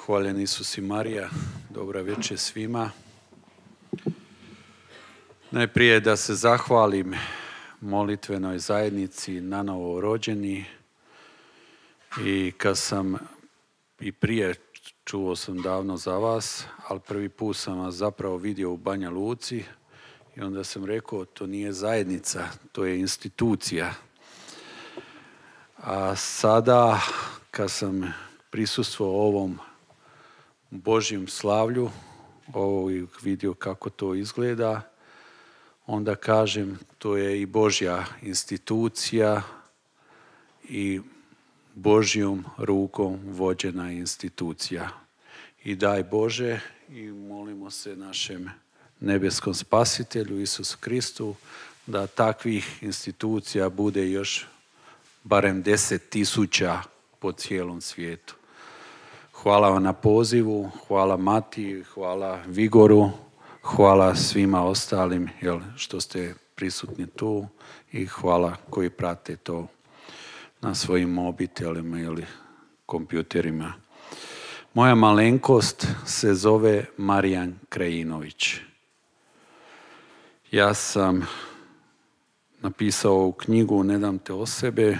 Hvaljen Isus i Marija, dobra večer svima. Najprije da se zahvalim molitvenoj zajednici na novo rođeni i kad sam i prije čuo sam davno za vas, ali prvi put sam vas zapravo vidio u Banja Luci i onda sam rekao to nije zajednica, to je institucija. A sada kad sam prisustvovao ovom Božjem slavlju, ovo i vidio kako to izgleda, onda kažem to je i Božja institucija i Božjom rukom vođena institucija. I daj Bože i molimo se našem nebeskom spasitelju Isusu Kristu da takvih institucija bude još barem 10.000 po cijelom svijetu. Hvala vam na pozivu, hvala Mati, hvala Vigoru, hvala svima ostalim što ste prisutni tu i hvala koji prate to na svojim mobitelima ili kompjuterima. Moja malenkost se zove Marijan Krajinović. Ja sam napisao ovu knjigu Ne dam te o sebe,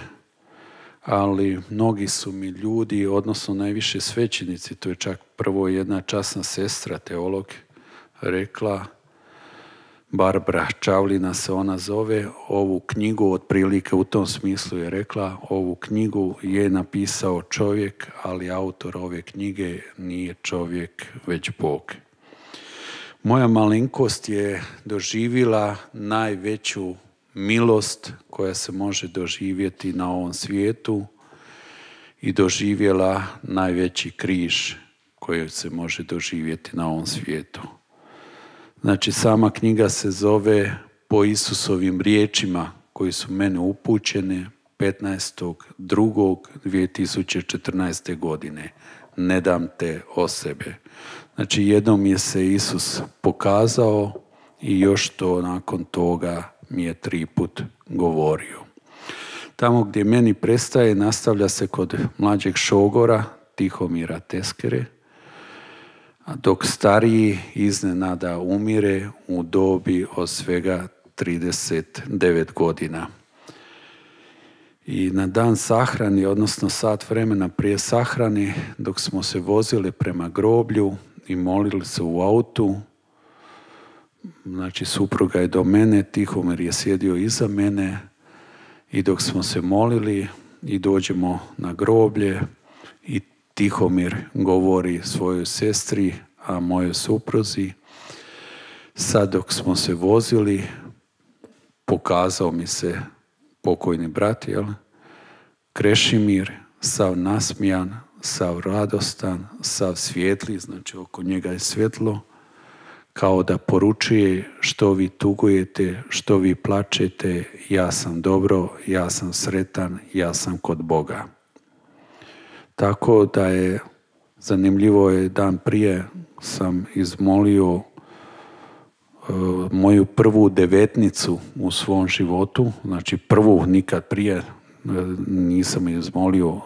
ali mnogi su mi ljudi, odnosno najviše svećenici, to je čak prvo jedna časna sestra, teolog, rekla, Barbara Čavlina se ona zove, ovu knjigu, otprilike u tom smislu je rekla, ovu knjigu je napisao čovjek, ali autor ove knjige nije čovjek, već Bog. Moja malenkost je doživjela najveću milost koja se može doživjeti na ovom svijetu i doživjela najveći križ koji se može doživjeti na ovom svijetu. Znači, sama knjiga se zove Po Isusovim riječima koji su mene upućene 15.2.2014. godine. Ne dam te o sebe. Znači, jednom je se Isus pokazao i još to nakon toga mi je 3 put govorio. Tamo gdje meni prestaje, nastavlja se kod mlađeg šogora, Tihomira Teskere, a dok stariji iznenada umire u dobi od svega 39 godina. I na dan sahrani, odnosno sat vremena prije sahrani, dok smo se vozili prema groblju i molili se u autu, znači supruga je do mene, Tihomir je sjedio iza mene i dok smo se molili i dođemo na groblje i Tihomir govori svojoj sestri, a mojoj supruzi, sad dok smo se vozili, pokazao mi se pokojni brat, Krešimir, sav nasmijan, sav radostan, sav svijetli, znači oko njega je svjetlo, kao da poručuje što vi tugujete, što vi plačete, ja sam dobro, ja sam sretan, ja sam kod Boga. Tako da je, zanimljivo je, dan prije sam izmolio moju prvu devetnicu u svom životu, znači prvu, nikad prije nisam izmolio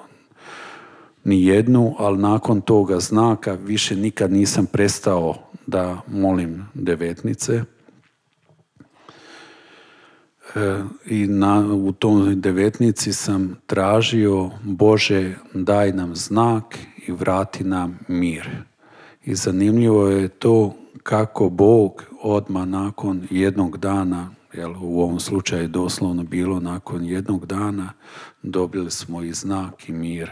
ni jednu, ali nakon toga znaka više nikad nisam prestao da molim devetnice. I u toj devetnici sam tražio, Bože, daj nam znak i vrati nam mir. I zanimljivo je to kako Bog odmah nakon jednog dana, u ovom slučaju doslovno bilo nakon jednog dana, dobili smo i znak i mir.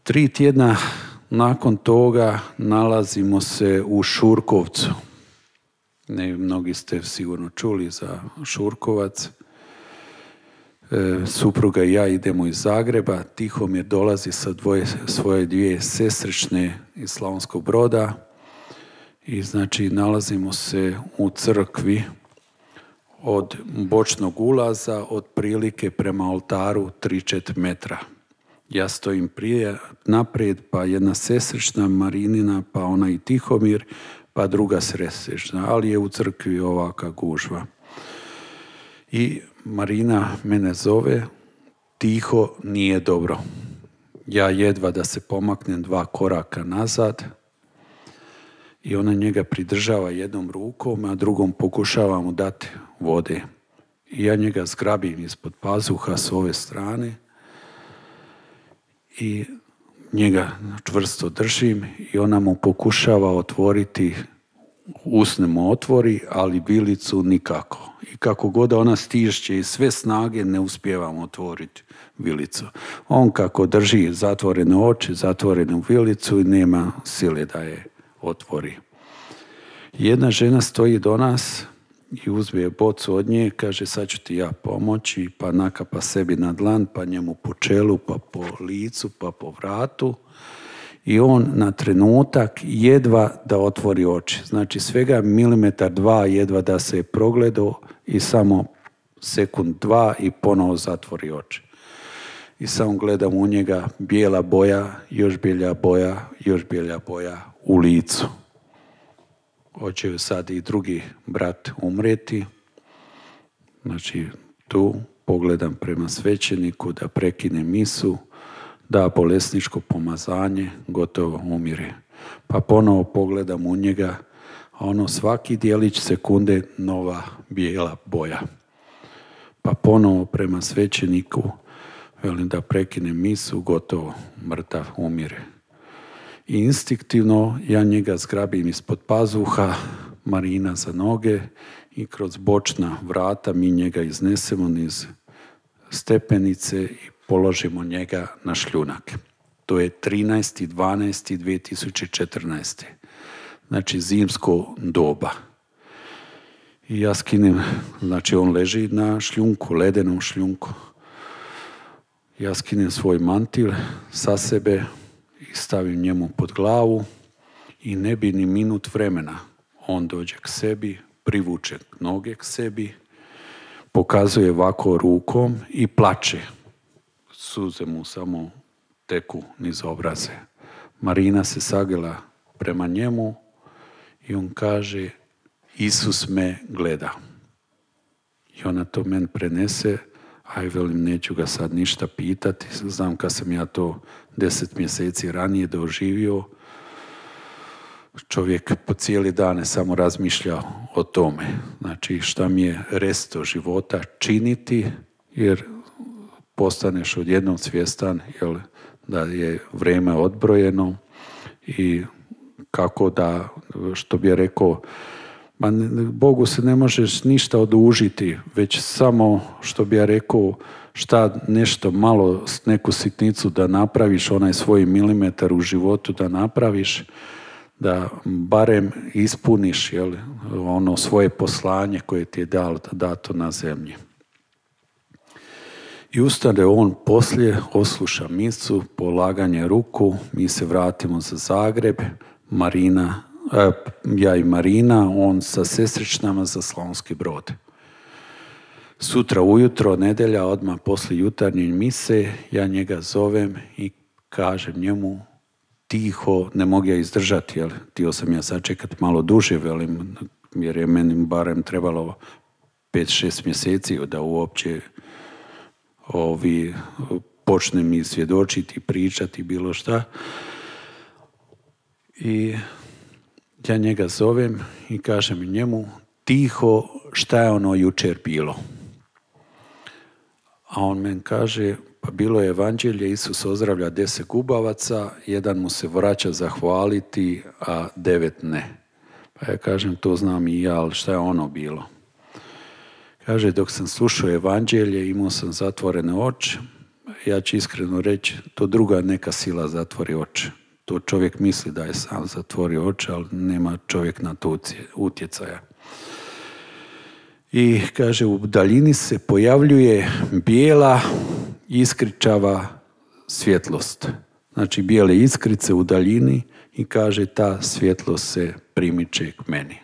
3 tjedna nakon toga nalazimo se u Šurkovcu. Mnogi ste sigurno čuli za Šurkovac. Supruga i ja idemo iz Zagreba. Tihomir dolazi sa svoje 2 sestrične iz Slavonskog Broda. I znači nalazimo se u crkvi od bočnog ulaza, otprilike prema oltaru 3-4 metra. Ja stojim naprijed, pa jedna sestrična Marinina, pa ona i Tihomir, pa druga sestrična, ali je u crkvi ovaka gužva. I Marina mene zove, Tiho, nije dobro. Ja jedva da se pomaknem 2 koraka nazad i ona njega pridržava jednom rukom, a drugom pokušava mu dati vode. I ja njega zgrabim ispod pazuha s ove strane i njega čvrsto držim i ona mu pokušava otvoriti, usne mu otvori, ali vilicu nikako. I kako god ona stišće i sve snage, ne uspijevamo otvoriti vilicu. On kako drži zatvorene oči, zatvorenu vilicu i nema sile da je otvori. Jedna žena stoji do nas i uzme bocu od nje, kaže sad ću ti ja pomoći, pa nakapa sebi na dlan, pa njemu po čelu, pa po licu, pa po vratu. I on na trenutak jedva da otvori oči. Znači svega 1-2 jedva da se je progledao i samo 1-2 i ponovo zatvori oči. I samo gledam u njega, bijela boja, još bijelja boja, još bijelja boja u licu. Hoće ju sad i drugi brat umreti. Znači tu pogledam prema svećeniku da prekine misu, da bolesničko pomazanje, gotovo umire. Pa ponovo pogledam u njega, a ono svaki dijelić sekunde nova bijela boja. Pa ponovo prema svećeniku, velim da prekine misu, gotovo, mrtav, umire. I instinktivno ja njega zgrabim ispod pazuha, Marina za noge i kroz bočna vrata mi njega iznesemo niz stepenice i položimo njega na šljunak. To je 13.12.2014. Znači zimsko doba. I ja skinem, znači on leži na šljunku, ledenom šljunku. Ja skinem svoj mantil sa sebe i stavim njemu pod glavu i ne bi ni minut vremena. On dođe k sebi, privuče noge k sebi, pokazuje ovako rukom i plače. Suze mu samo teku niz obraze. Marina se sagrla prema njemu i on kaže Isus me gleda. I ona to meni prenese, aj velim neću ga sad ništa pitati. Znam kad sam ja to 10 mjeseci ranije doživio, čovjek po cijeli dane samo razmišlja o tome. Znači šta mi je resto života činiti, jer postaneš odjednom svjestan da je vrijeme odbrojeno i kako da, što bi ja rekao, Bogu se ne možeš ništa odužiti, već samo, što bi ja rekao, šta nešto malo, neku sitnicu da napraviš, onaj svoj milimetar u životu da napraviš, da barem ispuniš ono svoje poslanje koje ti je dato na zemlji. I ustane on poslije, osluša misu, polaganje ruku, mi se vratimo za Zagreb, ja i Marina, on sa sestričnama za Slavonski Brod. Sutra ujutro, nedjelja, odmah poslije jutarnje mise, ja njega zovem i kažem njemu tiho, ne mogu ja izdržati, htio sam ja sačekati malo duže, velim, jer je meni barem trebalo 5-6 mjeseci da uopće počne mi svjedočiti, pričati, bilo šta. I ja njega zovem i kažem njemu tiho šta je ono jučer bilo. A on meni kaže, pa bilo je evanđelje, Isus ozdravlja 10 gubavaca, jedan mu se vraća zahvaliti, a 9 ne. Pa ja kažem, to znam i ja, ali šta je ono bilo? Kaže, dok sam slušao evanđelje, imao sam zatvorene oči. Ja ću iskreno reći, to druga neka sila zatvori oči. To čovjek misli da je sam zatvorio oči, ali nema čovjek na to utjecaja. I kaže, u daljini se pojavljuje bijela iskričava svjetlost. Znači, bijele iskrice u daljini i kaže, ta svjetlost se primiče k meni.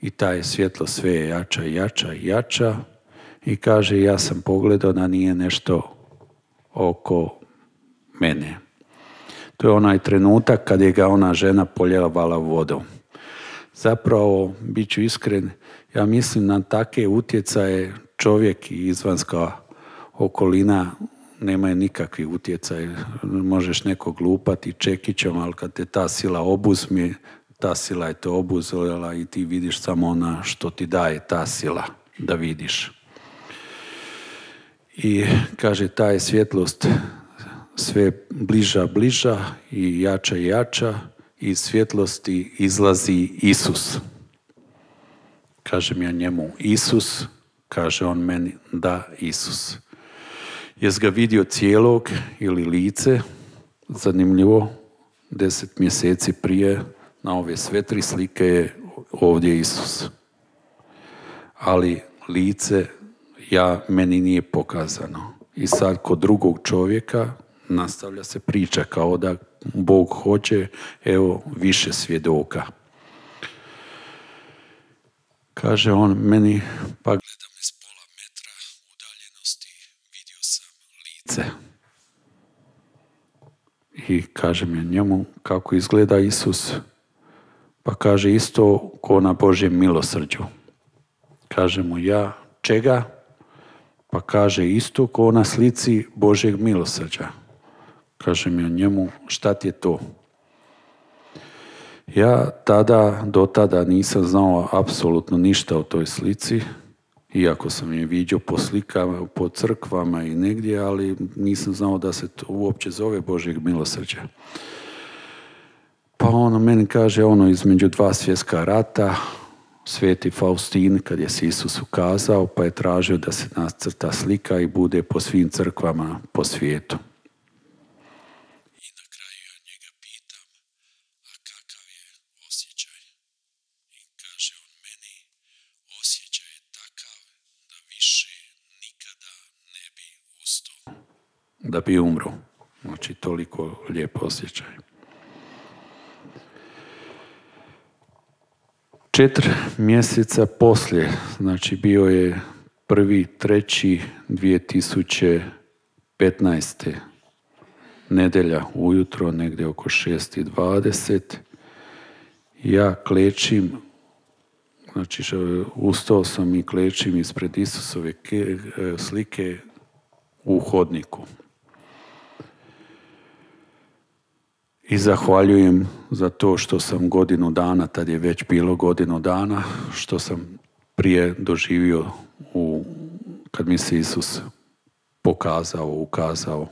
I ta je svjetlost sve je jača i jača i jača i kaže, ja sam pogledao da nije nešto oko mene. To je onaj trenutak kad je ga ona žena poljevala vodom. Zapravo, bit ću iskren, ja mislim na take utjecaje čovjek i izvanska okolina nemaju nikakvi utjecaj. Možeš nekog lupati čekićem, ali kad te ta sila obuzme, ta sila je te obuzela i ti vidiš samo ona što ti daje ta sila da vidiš. I kaže, ta je svjetlost sve bliža i jača i iz svjetlosti izlazi Isus. Kažem ja njemu Isus, kaže on meni da Isus. Jes ga vidio cijelog ili lice? Zanimljivo, 10 mjeseci prije na ove sve 3 slike je ovdje Isus. Ali lice meni nije pokazano. I sad kod drugog čovjeka nastavlja se priča kao da Bog hoće, evo, više svjedoka. Kaže on meni, pa gledam iz pola metra udaljenosti, vidio sam lice. I kažem ja njemu kako izgleda Isus. Pa kaže isto ko na Božjem milosrđu. Kaže mu ja, čega? Pa kaže isto ko na slici Božjeg milosrđa. Kažem ja njemu, šta ti je to? Ja do tada nisam znao apsolutno ništa o toj slici, iako sam je vidio po slikama, po crkvama i negdje, ali nisam znao da se to uopće zove Božjeg milosrđa. Pa on meni kaže između 2 svjetska rata, Sveti Faustin, kad je se Isus ukazao, pa je tražio da se nacrta slika i bude po svim crkvama po svijetu. I na kraju ja njega pitam, a kakav je osjećaj? I kaže on meni, osjećaj je takav da više nikada ne bi ustao. Da bi umro. Znači, toliko lijep osjećaj. 4 mjeseca poslije, znači bio je 1.3.2015. nedjelja ujutro, negdje oko 6:20. Ja klečim, znači ustao sam i klečim ispred Isusove slike u hodniku. I zahvaljujem za to što sam godinu dana, tad je već bilo godinu dana, što sam prije doživio kad mi se Isus ukazao.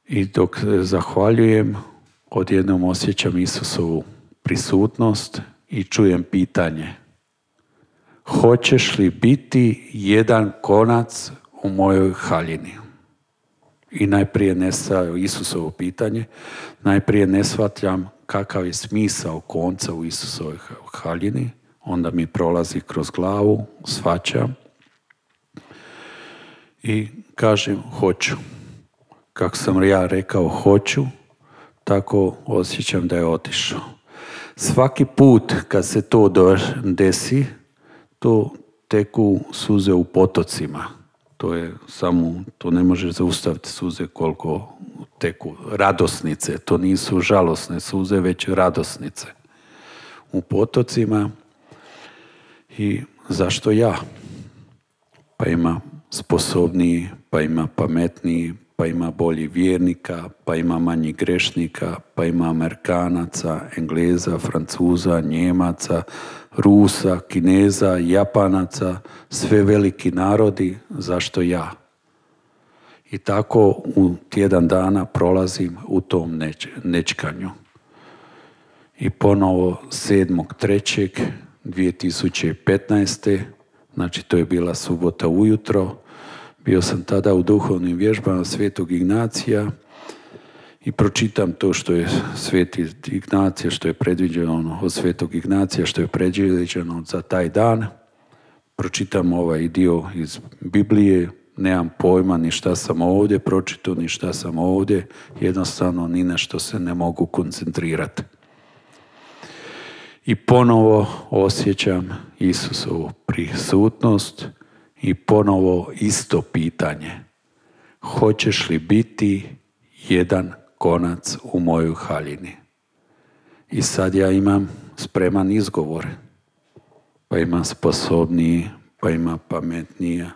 I dok zahvaljujem, odjednom osjećam Isusovu prisutnost i čujem pitanje. Hoćeš li biti jedan konac u mojoj haljini? I najprije Isusovo pitanje, najprije ne shvaćam kakav je smisao konca u Isusovoj haljini, onda mi prolazi kroz glavu, shvaćam i kažem hoću. Kako sam ja rekao hoću, tako osjećam da je otišao. Svaki put kad se to desi, to teku suze u potocima. To ne može zaustaviti suze koliko teku. Radosnice, to nisu žalosne suze, već radosnice. U potocima. I zašto ja? Pa ima sposobniji, pa ima pametniji, pa ima bolji vjernika, pa ima manji grešnika, pa ima Amerikanaca, Engleza, Francuza, Njemaca, Rusa, Kineza, Japanaca, sve veliki narodi, zašto ja? I tako u tjedan dana prolazim u tom nečkanju. I ponovo 7.3.2015. znači to je bila subota ujutro, bio sam tada u duhovnim vježbama Svetog Ignacija i pročitam to što je Sveti Ignacija, što je predviđeno od Svetog Ignacija, što je predviđeno za taj dan. Pročitam ovaj dio iz Biblije, nemam pojma ni šta sam ovdje pročitao, ni šta sam ovdje, jednostavno ni na što se ne mogu koncentrirati. I ponovo osjećam Isusovu prisutnost i ponovo isto pitanje. Hoćeš li biti jedan konac u mojoj haljini? I sad ja imam spreman izgovor. Pa ima sposobniji, pa ima pametnija,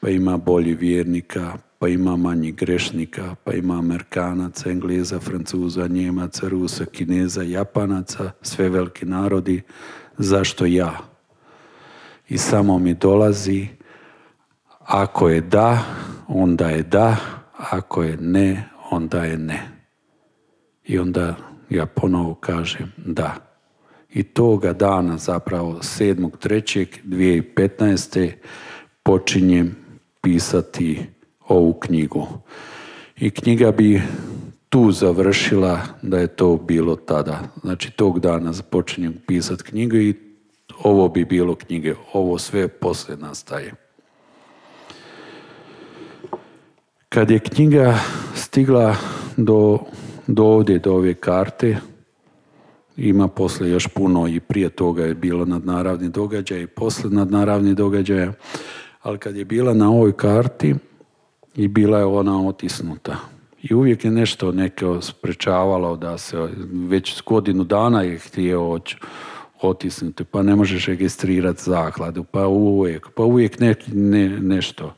pa ima bolji vjernika, pa ima manji grešnika, pa ima Amerikanaca, Engleza, Francuza, Njemaca, Rusa, Kineza, Japanaca, sve veliki narodi. Zašto ja? I samo mi dolazi, ako je da, onda je da, ako je ne, onda je ne. I onda ja ponovo kažem da. I toga dana, zapravo 7.3.2015. počinjem pisati ovu knjigu. I knjiga bi tu završila da je to bilo tada. Znači, tog dana počinjem pisati knjigu i ovo bi bilo knjige. Ovo sve poslije nastaje. Kad je knjiga stigla do ovdje, do ove karte, ima poslije još puno i prije toga je bilo nadnaravni događaj i poslije nadnaravni događaja, ali kad je bila na ovoj karti i bila je ona otisnuta. I uvijek je nešto neko sprečavalo da se već godinu dana je htio otisnuti, pa ne možeš registrirati zakladu, pa uvijek nešto.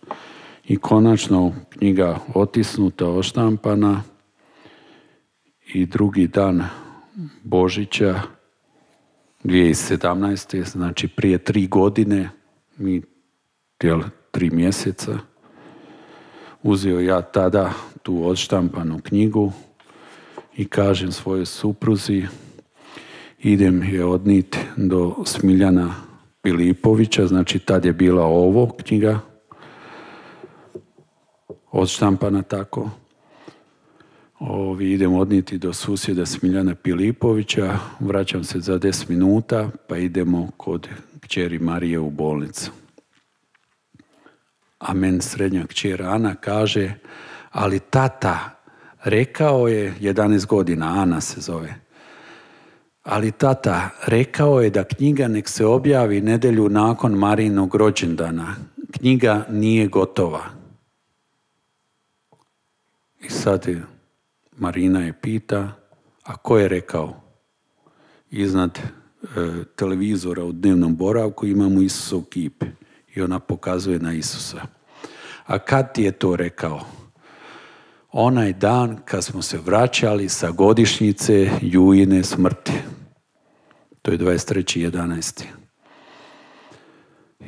I konačno knjiga otisnuta, oštampana i drugi dan Božića 2017. znači prije 3 godine, 3 mjeseca, uzeo ja tada tu odštampanu knjigu i kažem svojoj supruzi, idem je odniti do Smiljana Pilipovića, znači tad je bila ovo knjiga, odštampana tako. Idem odnijeti do susjeda Smiljana Pilipovića, vraćam se za 10 minuta, pa idemo kod kćeri Marije u bolnicu. A meni srednja kćer Ana kaže, ali tata, rekao je, 11 godina, Ana se zove, ali tata, rekao je da knjiga nek se objavi nedjelju nakon Marijinog rođendana. Knjiga nije gotova. I sad Marina je pita, a ko je rekao? Iznad televizora u dnevnom boravku imamo Isusov kip i ona pokazuje na Isusa. A kad ti je to rekao? Onaj dan kad smo se vraćali sa godišnjice Jujine smrti. To je 23.11.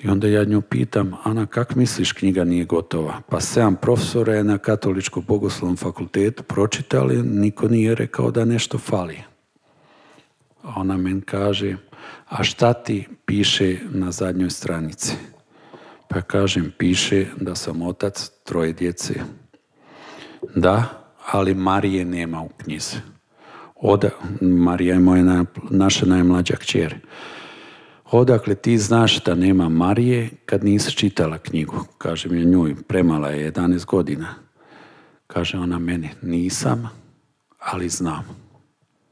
I onda ja nju pitam, Ana, kak misliš knjiga nije gotova? Pa 7 profesora je na Katoličkom bogoslovnom fakultetu pročitali, niko nije rekao da nešto fali. A ona meni kaže, a šta ti piše na zadnjoj stranici? Pa kažem, piše da sam otac 3 djece. Da, ali Marije nema u knjizi. Marija je naša najmlađa kćer. Odakle ti znaš da nema Marije kad nisi čitala knjigu? Kažem je njoj, premala je 11 godina. Kaže ona meni, nisam, ali znam.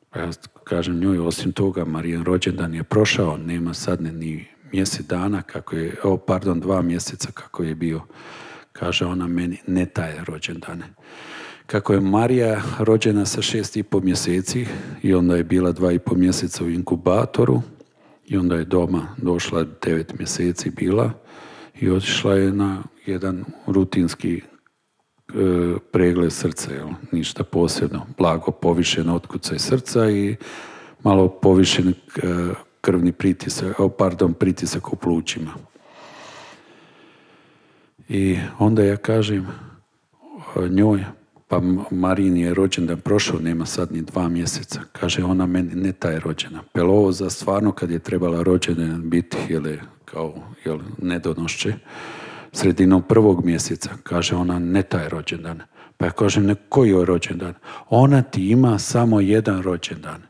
Pa ja kažem njoj, osim toga, Marijan rođendan je prošao, nema sad ni mjesec dana, 2 mjeseca kako je bio. Kaže ona meni, ne taj rođendane. Kako je Marija rođena sa 6,5 mjeseci i onda je bila 2,5 mjeseca u inkubatoru, i onda je doma došla 9 mjeseci bila i otišla je na jedan rutinski pregled srca, ništa posebno. Blago povišen otkucaj srca i malo povišen krvni pritisak u plućima. I onda ja kažem njoj, pa Marin je rođendan prošao, nema sad ni 2 mjeseca. Kaže ona meni, ne taj rođendan. Pel ovo za stvarno kad je trebala rođendan biti, nedonošće, sredinom 1. mjeseca. Kaže ona, ne taj rođendan. Pa ja kažem, ne, koji je rođendan? Ona ti ima samo 1 rođendan.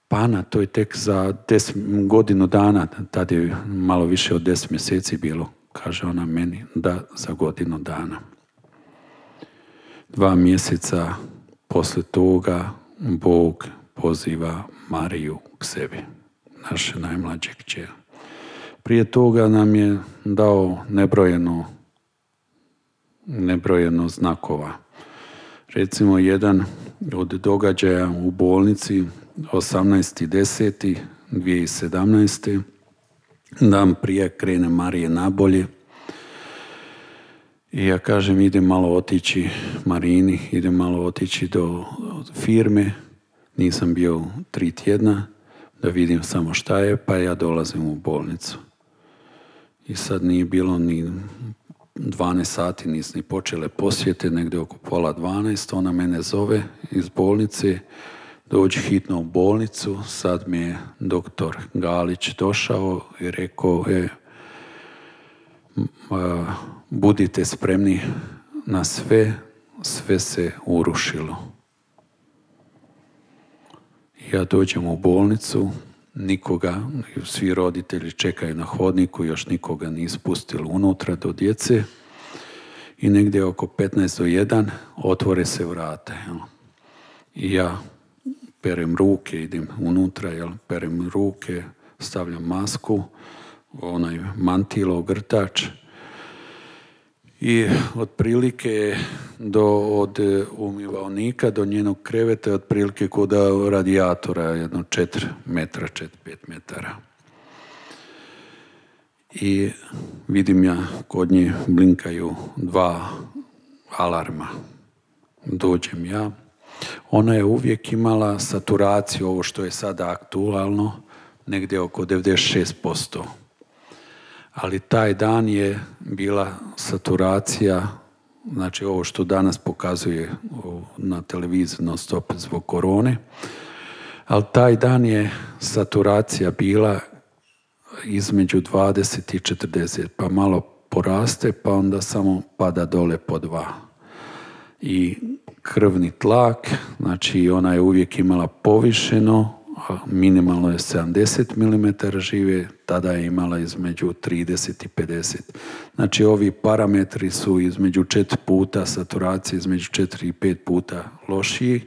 Pana, to je tek za 10 godinu dana, tad je malo više od 10 mjeseci bilo. Kaže ona meni, da, za godinu dana. 2 mjeseca poslije toga Bog poziva Mariju k sebi, naše najmlađe kćer. Prije toga nam je dao nebrojeno znakova. Recimo jedan od događaja u bolnici 18.10.2017. Dan prije krene Marije nabolje. I ja kažem, idem malo otići Marini, idem malo otići do firme. Nisam bio 3 tjedna da vidim samo šta je, pa ja dolazim u bolnicu. I sad nije bilo ni 12 sati, nisu ni počele posjete, negdje oko 11:30, ona mene zove iz bolnice, dođi hitno u bolnicu. Sad mi je doktor Galić došao i rekao, budite spremni na sve, sve se urušilo. Ja dođem u bolnicu, nikoga, svi roditelji čekaju na hodniku, još nikoga nisu pustili unutra do djece. I negdje oko 12:01 otvore se vrata. I ja perem ruke, idem unutra, perem ruke, stavljam masku, onaj mantilo, ogrtač. I otprilike od umivaonika do njenog kreveta je otprilike kod radijatora, jedno 4 metra, 4-5 metara. I vidim ja kod nje blinkaju 2 alarma. Dođem ja. Ona je uvijek imala saturaciju, ovo što je sada aktualno, negdje oko 96%. Ali taj dan je bila saturacija, znači ovo što danas pokazuje na televiziji non stop zbog korone, ali taj dan je saturacija bila između 20 i 40, pa malo poraste, pa onda samo pada dole po 2. I krvni tlak, znači ona je uvijek imala povišeno, minimalno je 70 mm žive, tada je imala između 30 i 50. Znači ovi parametri su između 4 puta saturacije, između 4 i 5 puta lošiji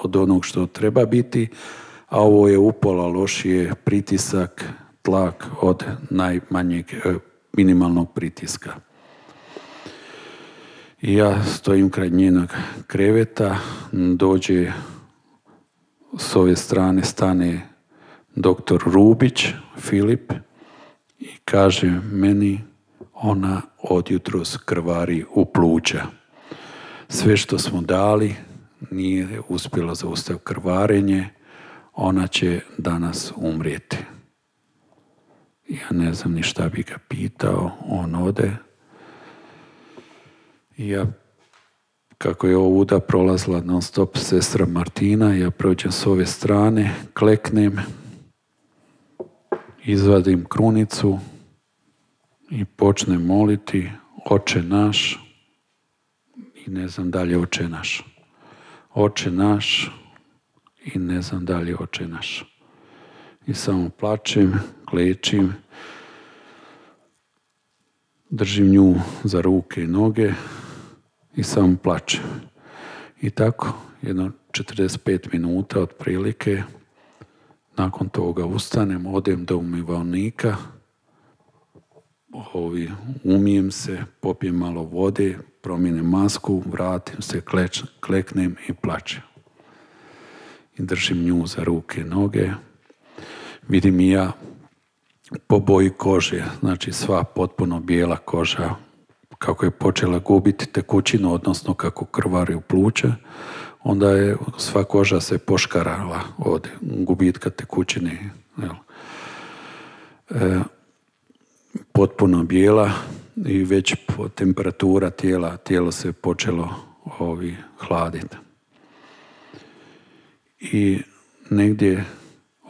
od onog što treba biti, a ovo je upola lošije pritisak, tlak od najmanjeg minimalnog pritiska. I ja stojim kraj njenog kreveta, dođe s ove strane stane doktor Rubić, Filip, i kaže meni, ona od jutros krvari u pluća. Sve što smo dali nije uspjelo zaustaviti krvarenje, ona će danas umrijeti. Ja ne znam ni šta bi ga pitao, on ode. I ja, kako je ovuda prolazila non stop sestra Martina, ja prođem s ove strane, kleknem, izvadim krunicu i počnem moliti Oče naš, i ne znam dalje Oče naš. Oče naš i ne znam dalje Oče naš. I samo plačem, klečim, držim nju za ruke i noge i samo plačem. I tako, jedno 45 minuta otprilike, nakon toga ustanem, odem do umivaonika, umijem se, popijem malo vode, promijenim masku, vratim se, kleknem i plačem. I držim nju za ruke i noge. Vidim i ja po boji kože, znači sva potpuno bijela koža, kako je počela gubiti tekućinu, odnosno kako krvari u pluća, onda je sva koža se poškarala od gubitka tekućine. Potpuno bijela i već temperatura tijelo se počelo hladiti. I negdje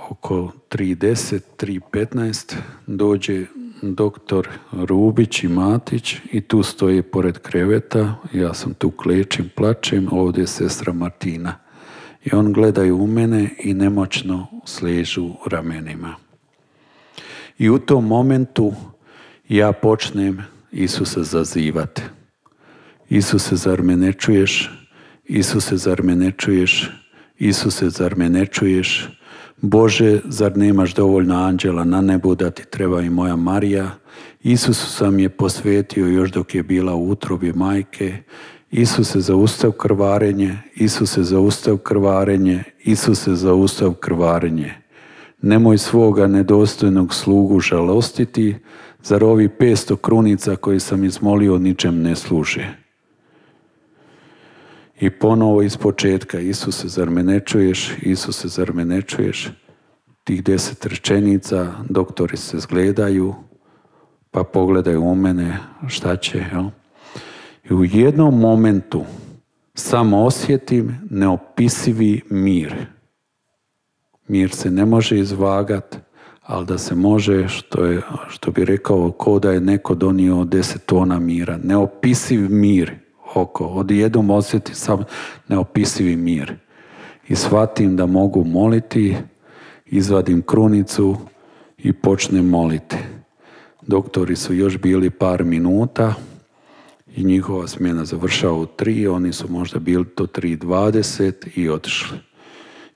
oko 3:10, 3:15 dođe doktor Rubić i Matić i tu stoji pored kreveta, ja sam tu klečim, plačem, ovdje je sestra Martina. I on gledaju u mene i nemoćno sliježu ramenima. I u tom momentu ja počnem Isuse zazivati. Isuse, zar me ne čuješ? Isuse, zar me ne čuješ? Isuse, zar me ne čuješ? Bože, zar nemaš dovoljno anđela na nebu da ti treba i moja Marija? Isusu sam je posvetio još dok je bila u utrobi majke. Isuse, zaustav krvarenje. Isuse, zaustav krvarenje. Isuse, zaustav krvarenje. Nemoj svoga nedostojnog slugu žalostiti, Zar ovi 500 krunica koji sam izmolio ničem ne služe? I ponovo iz početka, Isuse, zar me ne čuješ? Isuse, zar me ne čuješ? Tih 10 rečenica, doktori se zgledaju, pa pogledaju u mene, šta će, jel? I u jednom momentu samo osjetim neopisivi mir. Mir se ne može izvagati, ali da se može, što bi rekao, ko da je neko donio 10 tona mira. Neopisiv mir oko. Odjednom osjetim sam neopisivi mir. I shvatim da mogu moliti, izvadim krunicu i počnem moliti. Doktori su još bili par minuta i njihova smjena završava u 3, oni su možda bili do 3:20 i otišli.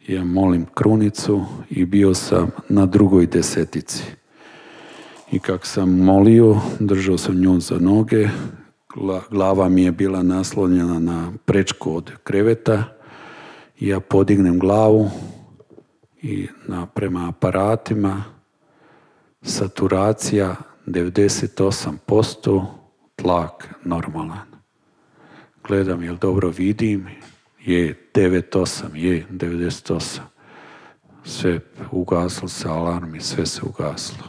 Ja molim krunicu i bio sam na drugoj 10. I kak sam molio, držao sam nju za noge, glava mi je bila naslonjena na prečku od kreveta i ja podignem glavu i prema aparatima, saturacija 98%, tlak normalan. Gledam, jel dobro vidim? Je 98, je 98. Sve ugaslo se, alarmi, sve se ugaslo.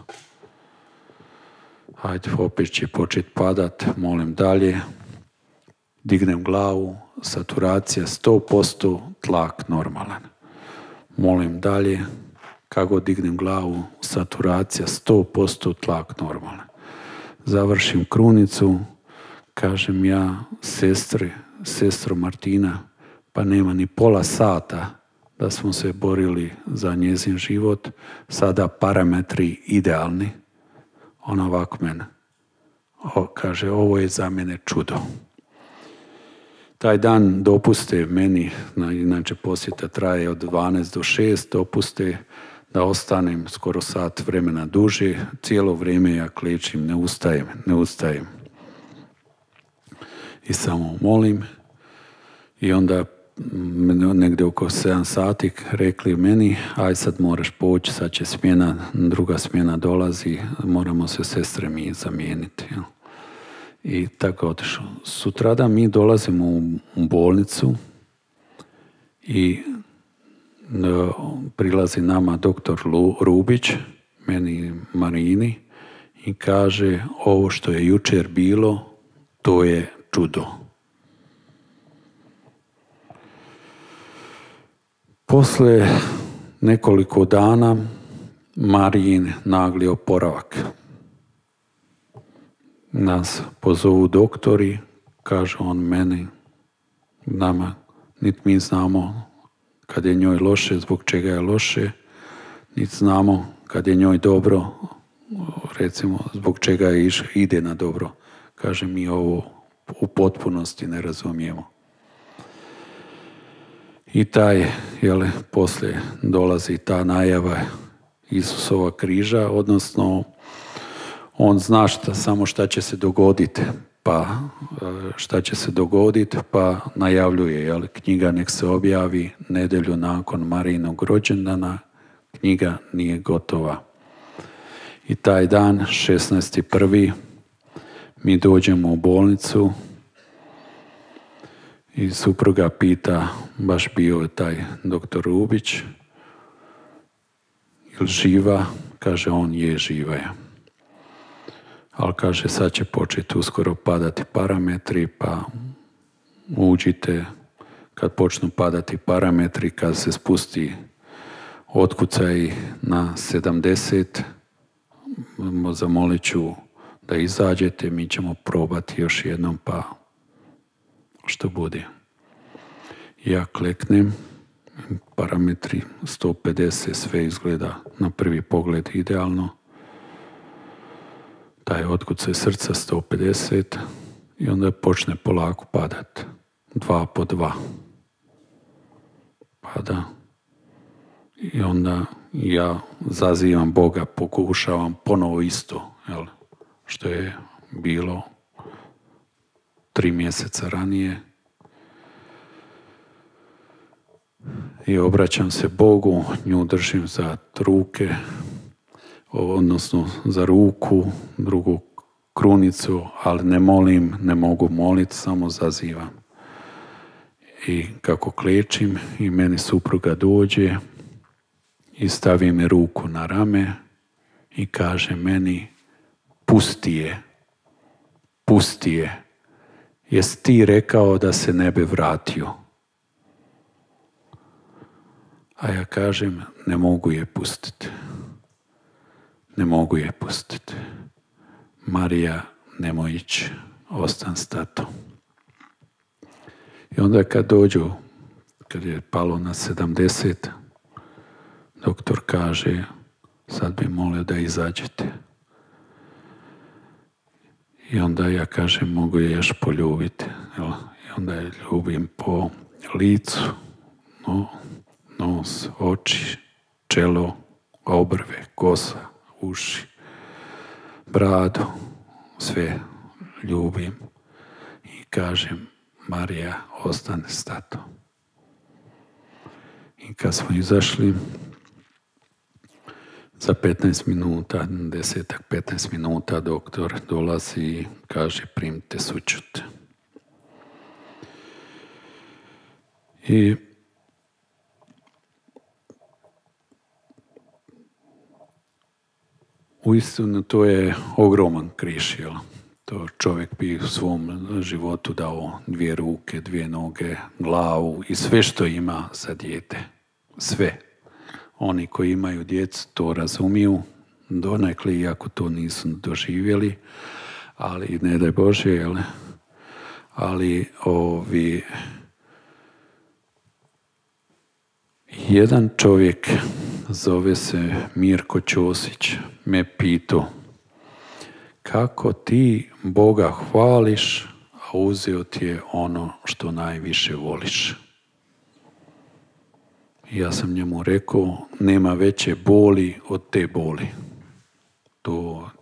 Hajde, opet će početi padat, molim dalje. Dignem glavu, saturacija 100%, tlak normalan. Molim dalje, kako dignem glavu, saturacija 100%, tlak normalan. Završim krunicu, kažem ja sestro Martina, pa nema ni pola sata da smo se borili za njezin život, sada parametri idealni. Ona ovako mene kaže, ovo je za mene čudo. Taj dan dopuste meni, inače posjeta traje od 12 do 6, dopuste da ostanem skoro sat vremena duže, cijelo vrijeme ja klečim, ne ustajem. I samo molim i onda negdje oko 7 sati rekli meni, aj sad moraš poći, sad će druga smjena dolazi, moramo se sestre mi zamijeniti. Ja. I tako otišao. Sutradan mi dolazimo u bolnicu i prilazi nama doktor Rubić, meni Marini, i kaže, ovo što je jučer bilo, to je čudo. Posle nekoliko dana Marijin nagli oporavak. Nas pozovu doktori, kaže on meni, nama, niti mi znamo kad je njoj loše, zbog čega je loše, niti znamo kad je njoj dobro, recimo zbog čega ide na dobro. Kaže, mi ovo u potpunosti ne razumijemo. I poslije dolazi ta najava Isusova križa, odnosno on zna samo šta će se dogoditi, pa najavljuje, knjiga nek se objavi nedjelju nakon Marijinog rođendana, knjiga nije gotova. I taj dan, 16.1., mi dođemo u bolnicu i supruga pita, baš bio je taj doktor Rubić, jel živa? Kaže, on je živa. Ali kaže, sad će početi uskoro padati parametri, pa uđite, kad počnu padati parametri, kad se spusti otkucaj na 70, zamolit ću da izađete, mi ćemo probati još jednom, pa što bude. Ja kleknem, parametri 150, sve izgleda na prvi pogled idealno. Taj otkucaj srca 150 i onda počne polako padat. 2 po 2. Pada. I onda ja zazivam Boga, pokušavam ponovo isto, što je bilo 3 mjeseca ranije. I obraćam se Bogu, nju držim za ruke, odnosno za ruku, drugu krunicu, ali ne molim, ne mogu moliti, samo zazivam. I kako klečim i meni supruga dođe i stavi mi ruku na rame i kaže meni, pusti je, pusti je. Jesi ti rekao da se ne bi vratio? A ja kažem, ne mogu je pustiti. Ne mogu je pustiti. Marija, nemoj ići, ostan s tatom. I onda kad dođu, kad je palo na 70, doktor kaže, sad bi molio da izađete. I onda ja kažem, mogu je još poljubiti. I onda je ljubim po licu, nos, oči, čelo, obrve, kosa, uši, bradu, sve ljubim. I kažem, Marija, ostane s tatom. I kad smo izašli, za 15 minuta, 10-15 minuta doktor dolazi i kaže, primite sućut. I uistinu to je ogroman križ, jel? To čovjek bi u svom životu dao 2 ruke, 2 noge, glavu i sve što ima za dijete. Sve. Oni koji imaju djecu to razumiju, donekle iako to nisu doživjeli, ali ne daj Bože, jel? Ali jedan čovjek, zove se Mirko Ćosić, me pitao, kako ti Boga hvališ, a uzeo ti je ono što najviše voliš? Ja sam njemu rekao, nema veće boli od te boli.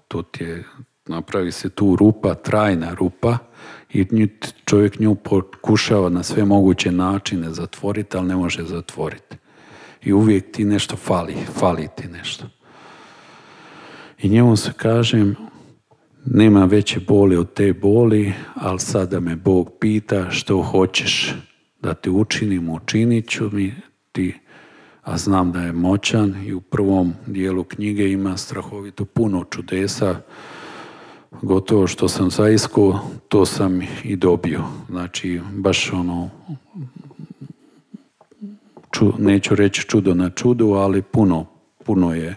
To ti je, napravi se tu rupa, trajna rupa i čovjek nju pokušava na sve moguće načine zatvoriti, ali ne može zatvoriti. I uvijek ti nešto fali ti nešto. I njemu se kažem, nema veće boli od te boli, ali sada me Bog pita što hoćeš da ti učinim, učinit ću mi ti, a znam da je moćan i u prvom dijelu knjige ima strahovito puno čudesa, gotovo što sam zaiskao, to sam i dobio. Znači, baš neću reći čudo na čudu, ali puno je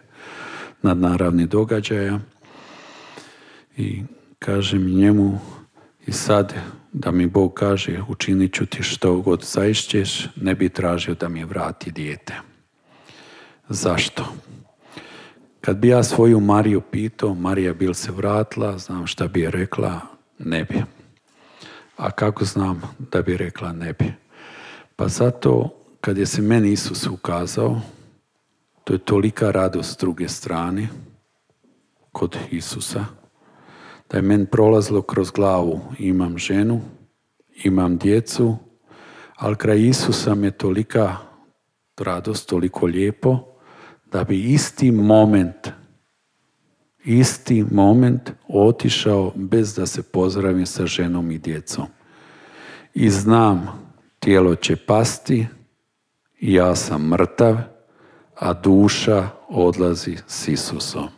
nadnaravnih događaja. I kažem njemu, i sad da mi Bog kaže, učinit ću ti što god zaišćeš, ne bi tražio da mi vrati dijete. Zašto? Kad bi ja svoju Mariju pitao, Marija bi li se vratila, znam šta bi je rekla, ne bi. A kako znam da bi rekla ne bi? Pa zato, kad je se meni Isus ukazao, to je tolika radost s druge strane, kod Isusa, da je meni prolazilo kroz glavu, imam ženu, imam djecu, ali kraj Isusa mi je tolika radost, toliko lijepo, da bi isti moment otišao bez da se pozdravim sa ženom i djecom. I znam, tijelo će pasti, ja sam mrtav, a duša odlazi s Isusom.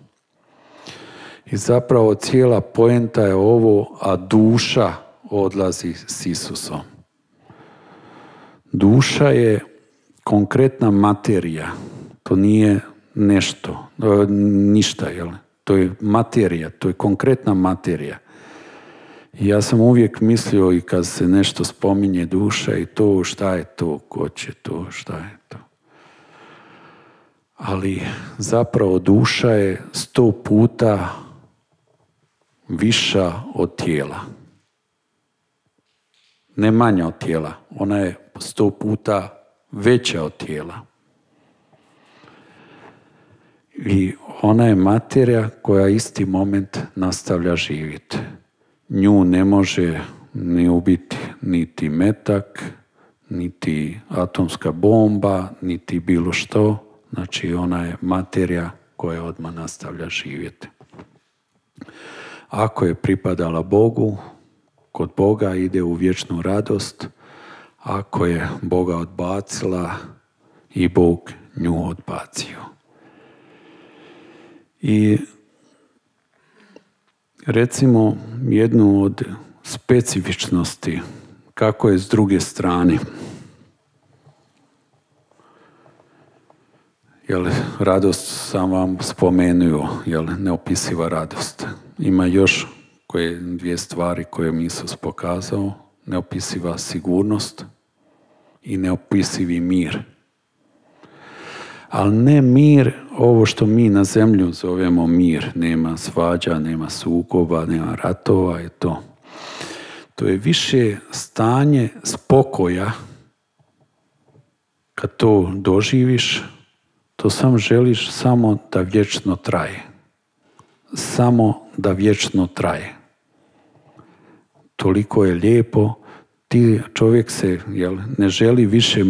I zapravo cijela poenta je ovo, a duša odlazi s Isusom. Duša je konkretna materija. To nije ništa, jel? To je materija, to je konkretna materija. I ja sam uvijek mislio i kad se nešto spominje duša i to, šta je to, ko će to, šta je to. Ali zapravo duša je 100 puta viša od tijela. Ne manja od tijela, ona je 100 puta veća od tijela. I ona je materija koja isti moment nastavlja živjeti. Nju ne može ni ubiti niti metak, niti atomska bomba, niti bilo što. Znači ona je materija koja odmah nastavlja živjeti. Ako je pripadala Bogu, kod Boga ide u vječnu radost. Ako je Boga odbacila, i Bog nju odbacio. I recimo jednu od specifičnosti kako je s druge strane. Radost sam vam spomenuo, neopisiva radost. Ima još dvije stvari koje mi Isus pokazao. Neopisiva sigurnost i neopisivi mir. Ali ne mir, ovo što mi na zemlju zovemo mir. Nema svađa, nema sukoba, nema ratova i to. To je više stanje spokoja. Kad to doživiš, to sam želiš samo da vječno traje. Samo da vječno traje. Toliko je lijepo. Čovjek se ne želi više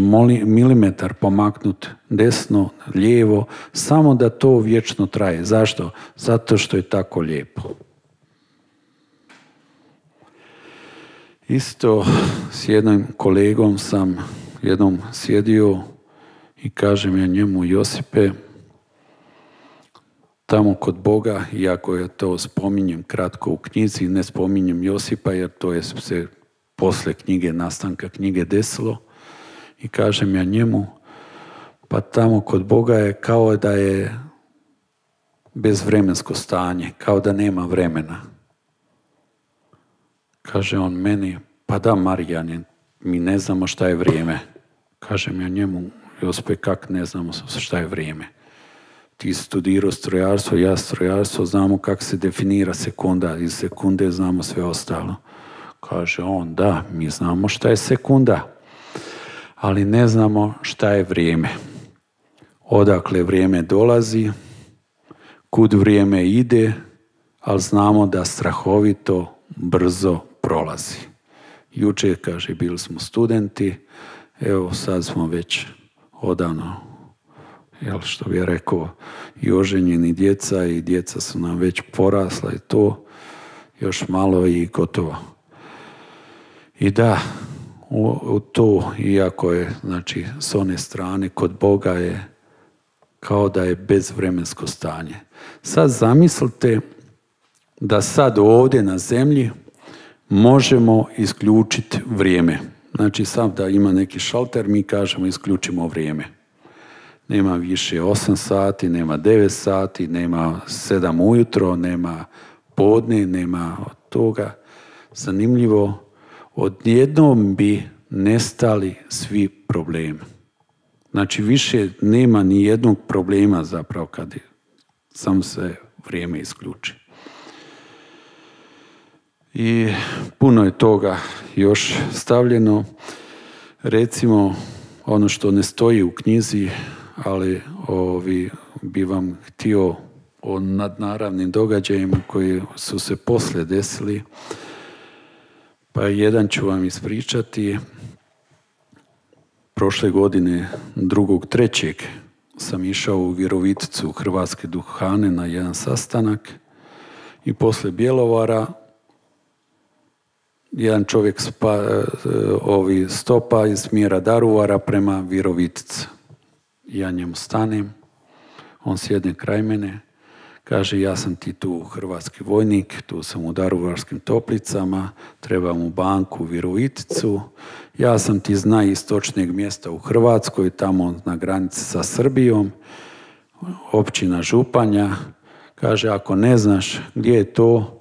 milimetar pomaknuti desno, lijevo, samo da to vječno traje. Zašto? Zato što je tako lijepo. Isto s jednim kolegom sam jednom sjedio i kažem ja njemu: Josipe, tamo kod Boga, iako ja to spominjem kratko u knjizi, ne spominjem Josipa jer to je se poslije nastanka knjige desilo, i kažem ja njemu: pa tamo kod Boga je kao da je bezvremensko stanje, kao da nema vremena. Kaže on meni: pa da, Marijane, mi ne znamo šta je vrijeme. Kažem ja njemu: Josipe, kak ne znamo šta je vrijeme? Ti studirao strojarstvo, ja strojarstvo, znamo kako se definira sekunda, iz sekunde znamo sve ostalo. Kaže on: da, mi znamo šta je sekunda, ali ne znamo šta je vrijeme. Odakle vrijeme dolazi, kud vrijeme ide, ali znamo da strahovito brzo prolazi. Jučer, kaže, bili smo studenti, evo sad smo već odavno, što bi rekao, i oženjeni djeca, i djeca su nam već porasla i to, još malo i gotovo. I da, u to, iako je, znači, s one strane, kod Boga je kao da je bezvremensko stanje. Sad zamislite da sad ovdje na zemlji možemo isključiti vrijeme. Znači sad da ima neki šalter, mi kažemo isključimo vrijeme. Nema više 8 sati, nema 9 sati, nema 7 ujutro, nema podne, nema od toga. Zanimljivo, odjednom bi nestali svi problemi. Znači više nema ni jednog problema zapravo kad sam se vrijeme isključi. I puno je toga još stavljeno. Recimo, ono što ne stoji u knjizi, ali bi vam htio o nadnaravnim događajima koji su se poslije desili. Pa jedan ću vam ispričati. Prošle godine, 2.3. sam išao u Viroviticu u Hrvatske duhane na jedan sastanak i poslije Bjelovara jedan čovjek stopa iz smjera Daruvara prema Virovitici. Ja njemu stanem, on sjedne kraj mene, kaže: ja sam ti tu hrvatski vojnik, tu sam u Daruvarskim toplicama, trebam u banku u Viroviticu, ja sam ti iz najistočnijeg mjesta u Hrvatskoj, tamo na granici sa Srbijom, općina Županja. Kaže: ako ne znaš gdje je to,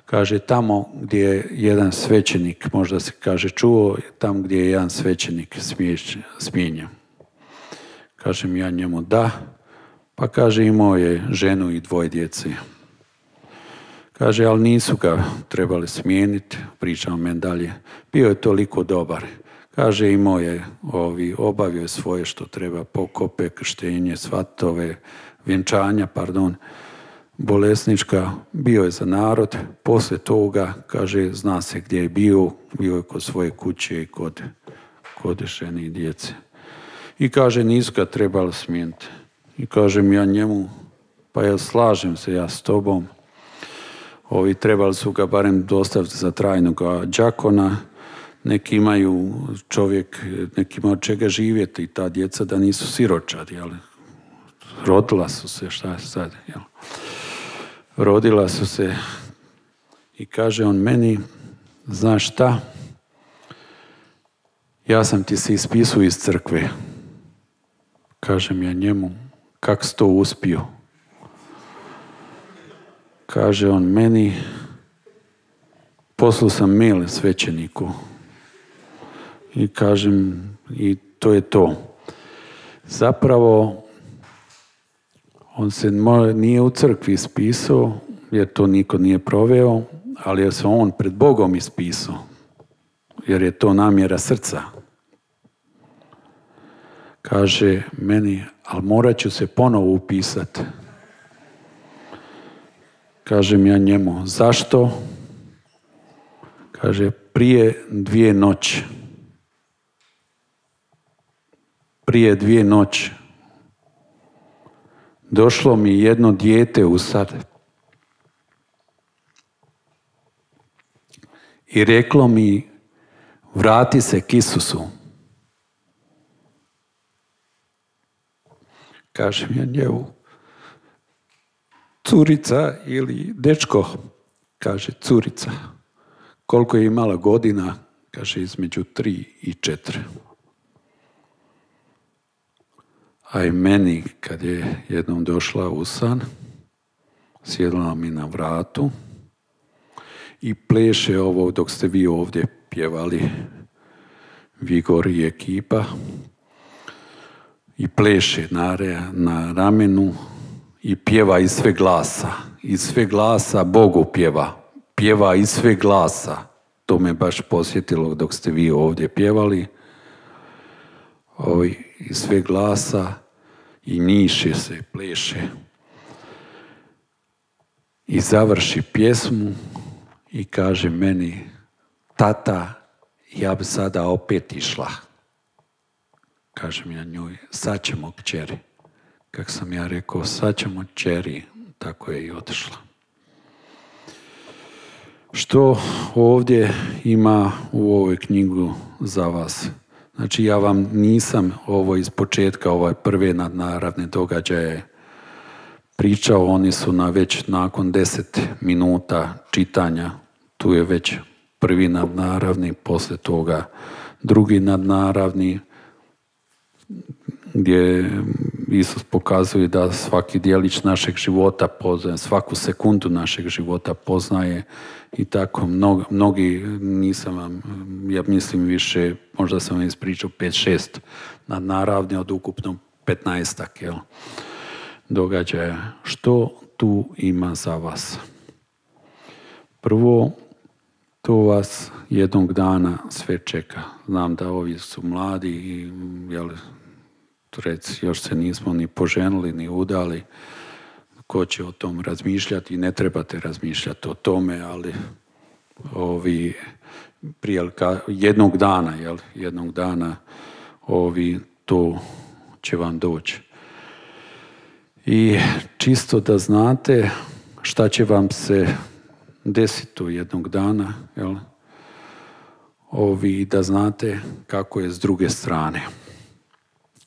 kaže tamo gdje je jedan svećenik, možda se kaže čuo, tamo gdje je jedan svećenik smijenjen. Kažem ja njemu: da. Pa kaže: imao je ženu i 2 djece. Kaže: ali nisu ga trebali smijeniti, pričam men dalje. Bio je toliko dobar. Kaže: imao je, obavio je svoje što treba, pokope, krštenje, svatove, vjenčanja, bolesnička, bio je za narod. Poslije toga, kaže, zna se gdje je bio je kod svoje kuće i kod žene i djece. I kaže: nisu ga trebali smijeniti. I kažem ja njemu: Pa ja slažem se ja s tobom. Ovi trebali su ga barem dostaviti za trajnog đakona. Neki imaju neki ima od čega živjeti, ta djeca da nisu siročadi, ali rodila su se, šta je sad, jel? Rodila su se i kaže on meni, znaš šta, ja sam ti se ispisao iz crkve. Kažem ja njemu, kak si to uspio? Kaže on meni, poslao sam mail svećeniku i kažem, i to je to. Zapravo, on se nije u crkvi ispisao, jer to niko nije proveo, ali je se on pred Bogom ispisao, jer je to namjera srca. Kaže meni, ali morat ću se ponovo upisati. Kažem ja njemu, zašto? Kaže, prije 2 noći. Prije 2 noći. Došlo mi jedno dijete u sad i reklo mi, vrati se k Isusu. Kažem ja njemu, curica ili dečko? Kaže, curica. Koliko je imala godina? Kaže, između 3 i 4. A i meni, kad je jednom došla u san, sjedla mi na vratu i pleše ovo dok ste vi ovdje pjevali, Vigor i ekipa, i pleše na ramenu i pjeva iz sve glasa. Iz sve glasa Bogu pjeva. Pjeva iz sve glasa. To me baš posjetilo dok ste vi ovdje pjevali. Iz sve glasa i njiše se, pleše. I završi pjesmu i kaže meni, tata, ja bi sada opet išla. Kažem ja njoj, sad ćemo kćeri. Kak sam ja rekao, sad ćemo kćeri, tako je i otišla. Što ovdje ima u ovoj knjigu za vas? Znači, ja vam nisam ovo iz početka, prve nadnaravne događaje pričao, oni su već nakon 10 minuta čitanja, tu je već prvi nadnaravni, poslije toga drugi nadnaravni, gdje Isus pokazuje da svaki dijelić našeg života poznaje, svaku sekundu našeg života poznaje i tako mnogi nisam vam, ja mislim više, možda sam vam ispričao 5-6 nadnaravni od ukupno 15-ak, jel, događaja. Što tu ima za vas? Prvo, to vas jednog dana sve čeka. Znam da ovi su mladi i još se nismo ni poženili, ni udali. Ko će o tom razmišljati? Ne trebate razmišljati o tome, ali jednog dana to će vam doći. I čisto da znate šta će vam se desiti jednog dana, jel? Da znate kako je s druge strane.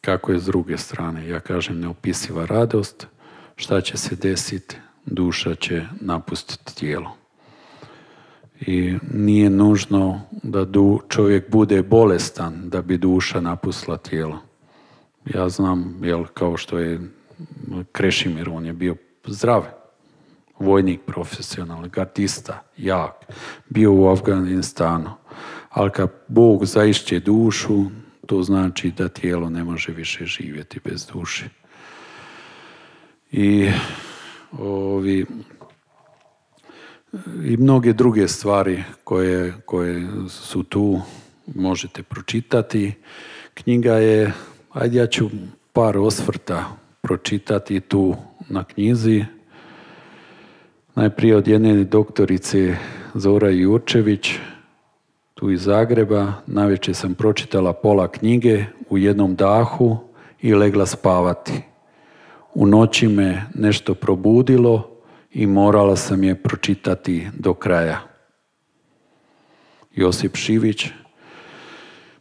Kako je s druge strane? Ja kažem neopisiva radost. Šta će se desiti? Duša će napustiti tijelo. I nije nužno da čovjek bude bolestan da bi duša napustila tijelo. Ja znam, kao što je Krešimir, on je bio zdrav, vojnik profesionalni, gardista, jak, bio u Afganistanu. Ali kad Bog zaišće dušu, to znači da tijelo ne može više živjeti bez duše. I mnoge druge stvari koje su tu možete pročitati. Knjiga je, ajde ja ću par osvrta pročitati tu na knjizi. Najprije od jedne doktorice Zora Jurčević, tu iz Zagreba. Navečer sam pročitala pola knjige u jednom dahu i legla spavati. u noći me nešto probudilo i morala sam je pročitati do kraja. Josip Šivić.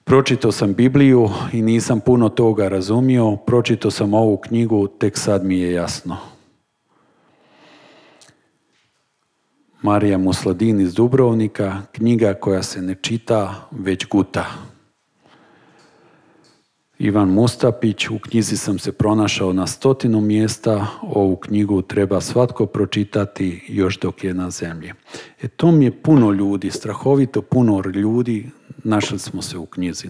Pročitao sam Bibliju i nisam puno toga razumio. Pročitao sam ovu knjigu, tek sad mi je jasno. Marija Musladin iz Dubrovnika, knjiga koja se ne čita, već guta. Ivan Mustapić, u knjizi sam se pronašao na 100 mjesta, ovu knjigu treba svatko pročitati još dok je na zemlji. To mi je puno ljudi, strahovito puno ljudi, našli smo se u knjizi.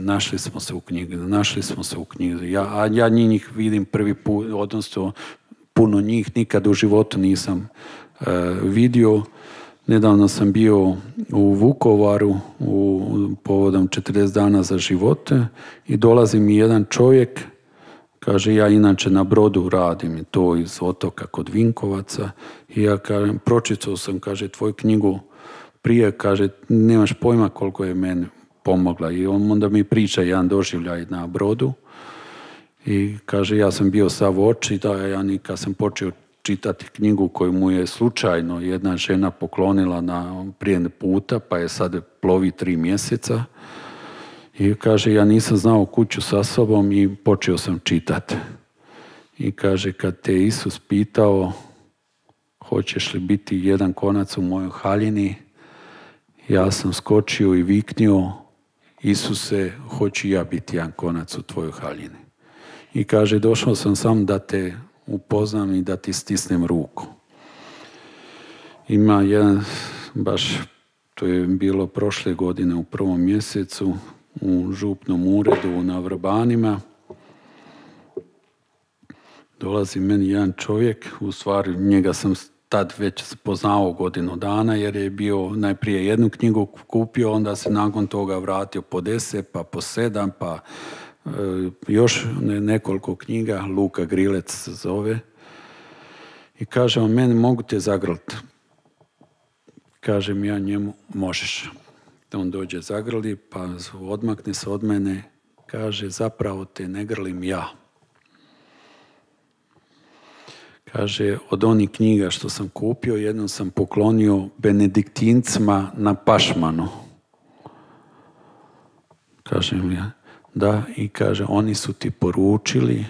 Ja njih vidim prvi put, odnosno puno njih nikad u životu nisam vidio. Nedavno sam bio u Vukovaru povodom 40 dana za živote i dolazi mi jedan čovjek, kaže, ja inače na brodu radim i to iz otoka kod Vinkovaca, i ja kažem, pročitao sam, kaže, tvoju knjigu prije, kaže, nemaš pojma koliko je meni pomogla, i onda mi priča jedan doživljaj na brodu i kaže, ja sam bio sav oči, da ja kad sam počeo čitati knjigu koju mu je slučajno jedna žena poklonila prije puta, pa je sad plovi 3 mjeseca. I kaže, ja nisam znao kuću sa sobom i počeo sam čitati. I kaže, kad te Isus pitao, hoćeš li biti jedan konac u mojoj haljini, ja sam skočio i viknio, Isuse, hoću ja biti jedan konac u tvojoj haljini. I kaže, došao sam sam da te upoznam i da ti stisnem ruku. Ima jedan, baš to je bilo prošle godine u 1. mjesecu, u župnom uredu na Vrbanima. Dolazi meni jedan čovjek, u stvari njega sam tad već poznao godinu dana, jer je bio najprije jednu knjigu kupio, onda se nakon toga vratio po 10, pa po 7, pa još nekoliko knjiga, Luka Grilec se zove, i kaže on meni, mogu te zagrliti? Kažem ja njemu, možeš. On dođe zagrli, pa odmakne se od mene, kaže, zapravo te ne grlim ja. Kaže, od onih knjiga što sam kupio, jednom sam poklonio benediktincima na Pašmanu. Kažem ja, da, i kaže, oni su ti poručili,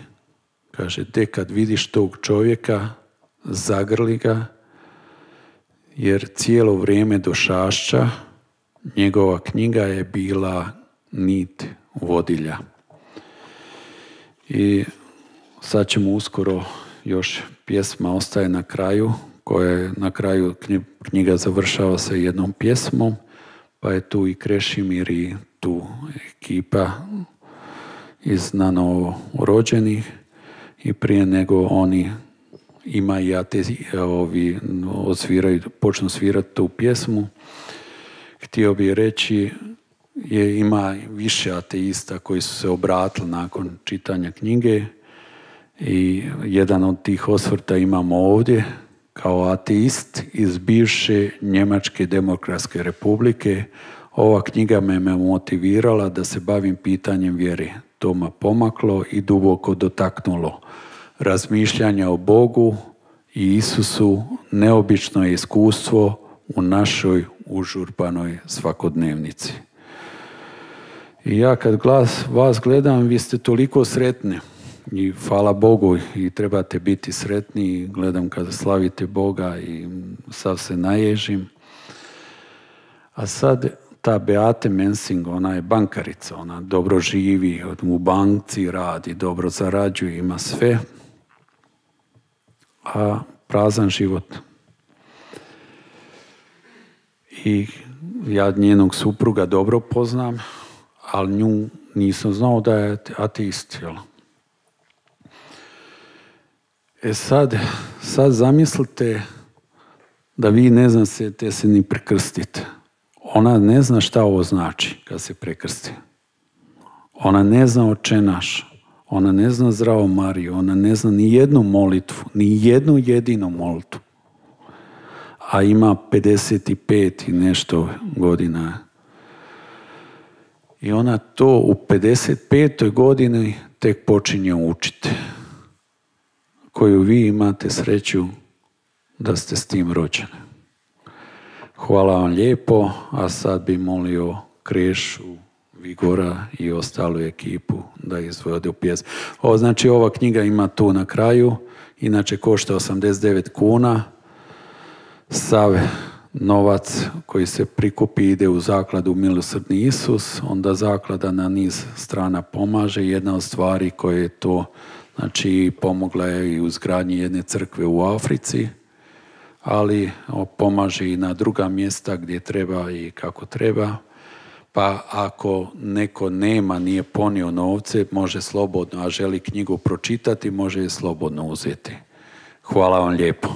kaže, kad vidiš tog čovjeka, zagrli ga, jer cijelo vrijeme do Šašća njegova knjiga je bila nit vodilja. I sad ćemo uskoro, još pjesma ostaje na kraju, koja je na kraju knjiga završava sa jednom pjesmom, pa je tu i Krešimir i tu ekipa iz novorođenih, i prije nego oni ima i počnu svirati tu pjesmu. Htio bih reći, ima više ateista koji su se obratili nakon čitanja knjige, i jedan od tih osvrta imamo ovdje. Kao ateist iz bivše Njemačke demokratske republike, ova knjiga me motivirala da se bavim pitanjem vjere. To me pomaklo i duboko dotaknulo. Razmišljanja o Bogu i Isusu neobično je iskustvo u našoj užurbanoj svakodnevnici. I ja kad vas gledam, vi ste toliko sretni. I hvala Bogu, i trebate biti sretni. Gledam kada slavite Boga i sav se naježim. A sad ta Beate Mensing, ona je bankarica, ona dobro živi, u banci radi, dobro zarađuje, ima sve, a prazan život. I ja njenog supruga dobro poznam, ali nju nisam znao da je ateist, jel? Sad zamislite da vi ne znate se ni prekrstiti. Ona ne zna šta ovo znači kad se prekrsti. Ona ne zna Oče naš. Ona ne zna Zdravo Mariju. Ona ne zna ni jednu molitvu. Ni jednu jedinu molitvu. A ima 55 i nešto godina. I ona to u 55. godini tek počinje učiti. koju vi imate sreću da ste s tim rođeni. Hvala vam lijepo, a sad bi molio Krešu, Vigora i ostalu ekipu da izvode pjesmu. Znači, ova knjiga ima tu na kraju, inače košta 89 kuna. Sav novac koji se prikupi ide u zakladu Milosrdni Isus, onda zaklada na niz strana pomaže. Jedna od stvari koje je to, znači, pomogla je i u izgradnji jedne crkve u Africi, ali pomaže i na druga mjesta gdje treba i kako treba. Pa ako neko nije ponio novce, može slobodno, a želi knjigu pročitati, može je slobodno uzeti. Hvala vam lijepo.